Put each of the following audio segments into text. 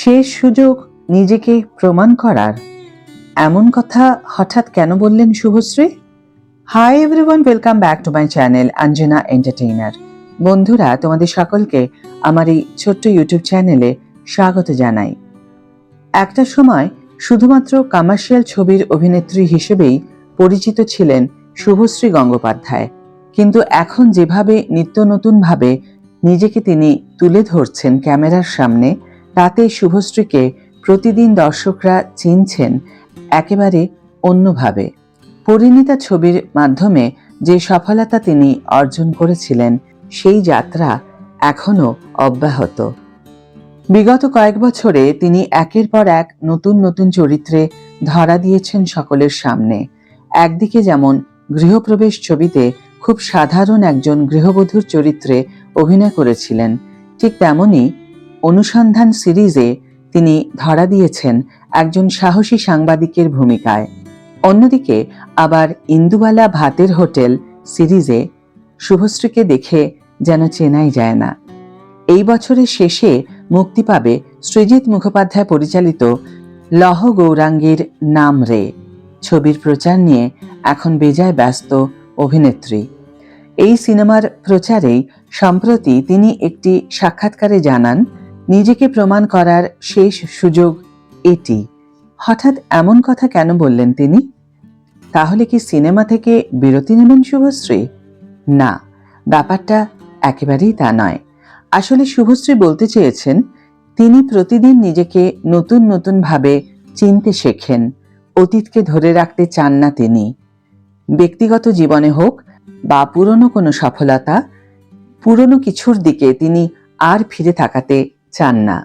শেষ সুযোগ নিজেকে প্রমাণ করার, এমন কথা হঠাৎ কেন বললেন Subhashree? Hi everyone, welcome back to my channel Anjana entertainer. বন্ধুরা, তোমাদের সকলকে আমার এই ছোট্ট ইউটিউব চ্যানেলে স্বাগত জানাই। একটা সময় শুধুমাত্র কমার্শিয়াল ছবির অভিনেত্রী হিসেবেই পরিচিত ছিলেন শুভশ্রী গঙ্গোপাধ্যায়, কিন্তু এখন যেভাবে নিত্য নতুনভাবে নিজেকে তিনি তুলে ধরছেন ক্যামেরার সামনে, তাতে শুভশ্রীকে প্রতিদিন দর্শকরা চিনছেন একেবারে অন্যভাবে। পরিণীতা ছবির মাধ্যমে যে সফলতা তিনি অর্জন করেছিলেন, সেই যাত্রা এখনো অব্যাহত। বিগত কয়েক বছরে তিনি একের পর এক নতুন নতুন চরিত্রে ধরা দিয়েছেন সকলের সামনে। একদিকে যেমন গৃহপ্রবেশ ছবিতে খুব সাধারণ একজন গৃহবধূর চরিত্রে অভিনয় করেছিলেন, ঠিক তেমনি অনুসন্ধান সিরিজে তিনি ধরা দিয়েছেন একজন সাহসী সাংবাদিকের ভূমিকায়। অন্যদিকে আবার ইন্দুবালা ভাতের হোটেল সিরিজে শুভশ্রীকে দেখে যেন চেনাই যায় না। এই বছরের শেষে মুক্তি পাবে সৃজিত মুখোপাধ্যায় পরিচালিত লহ গৌরাঙ্গীর নাম রে ছবির প্রচার নিয়ে এখন বেজায় ব্যস্ত অভিনেত্রী। এই সিনেমার প্রচারেই সম্প্রতি তিনি একটি সাক্ষাৎকারে জানান, নিজেকে প্রমাণ করার শেষ সুযোগ এটি। হঠাৎ এমন কথা কেন বললেন তিনি? তাহলে কি সিনেমা থেকে বিরতি নেবেন শুভশ্রী? না, ব্যাপারটা একেবারেই তা নয়। আসলে শুভশ্রী বলতে চেয়েছেন, তিনি প্রতিদিন নিজেকে নতুন নতুন ভাবে চিনতে শেখেন। অতীতকে ধরে রাখতে চান না তিনি। ব্যক্তিগত জীবনে হোক বা পুরনো কোনো সফলতা, পুরনো কিছুর দিকে তিনি আর ফিরে তাকাতে চান না।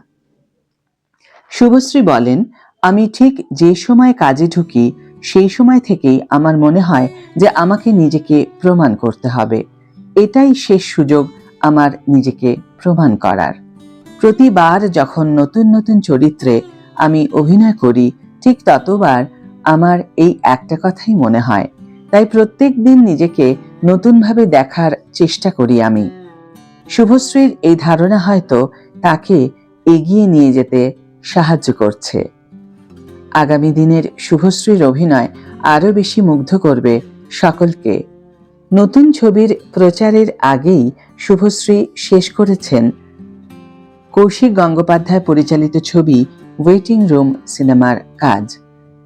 শুভশ্রী বলেন, আমি ঠিক যে সময় কাজে ঢুকি সেই সময় থেকেই আমার মনে হয় যে আমাকে নিজেকে প্রমাণ করতে হবে। এটাই শেষ সুযোগ আমার নিজেকে প্রমাণ করার। প্রতিবার যখন নতুন নতুন চরিত্রে আমি অভিনয় করি, ঠিক ততবার আমার এই একটা কথাই মনে হয়। তাই প্রত্যেক দিন নিজেকে নতুনভাবে দেখার চেষ্টা করি আমি। শুভশ্রীর এই ধারণা হয়তো তাকে এগিয়ে নিয়ে যেতে সাহায্য করছে। আগামী দিনের শুভশ্রীর অভিনয় আরো বেশি মুগ্ধ করবে সকলকে। নতুন ছবির প্রচারের আগেই শুভশ্রী শেষ করেছেন কৌশিক গঙ্গোপাধ্যায় পরিচালিত ছবি ওয়েটিং রুম সিনেমার কাজ।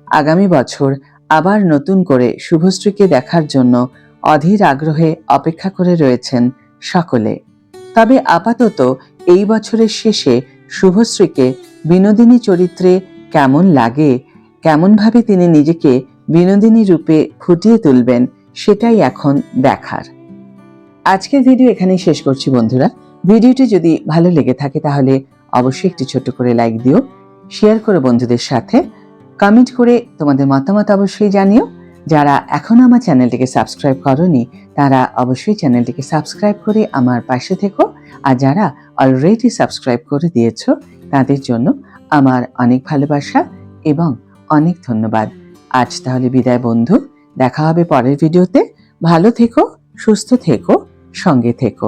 আগামী বছর আবার নতুন করে শুভশ্রীকে দেখার জন্য অধীর আগ্রহে অপেক্ষা করে রয়েছেন সকলে। তবে আপাতত এই বছরের শেষে শুভশ্রীকে বিনোদিনী চরিত্রে কেমন লাগে, কেমনভাবে তিনি নিজেকে বিনোদিনী রূপে ফুটিয়ে তুলবেন, সেটাই এখন দেখার। আজকের ভিডিও এখানেই শেষ করছি বন্ধুরা। ভিডিওটি যদি ভালো লেগে থাকে তাহলে অবশ্যই একটি ছোট্ট করে লাইক দিও, শেয়ার করো বন্ধুদের সাথে, কমেন্ট করে তোমাদের মতামত অবশ্যই জানিও। যারা এখনো আমার চ্যানেলটিকে সাবস্ক্রাইব করোনি তারা অবশ্যই চ্যানেলটিকে সাবস্ক্রাইব করে আমার পাশে থেকো, আর যারা অলরেডি সাবস্ক্রাইব করে দিয়েছো তাদের জন্য আমার অনেক ভালোবাসা এবং অনেক ধন্যবাদ। আজ তাহলে বিদায় বন্ধু, দেখা হবে পরের ভিডিওতে। ভালো থেকো, সুস্থ থেকো, সঙ্গে থেকো।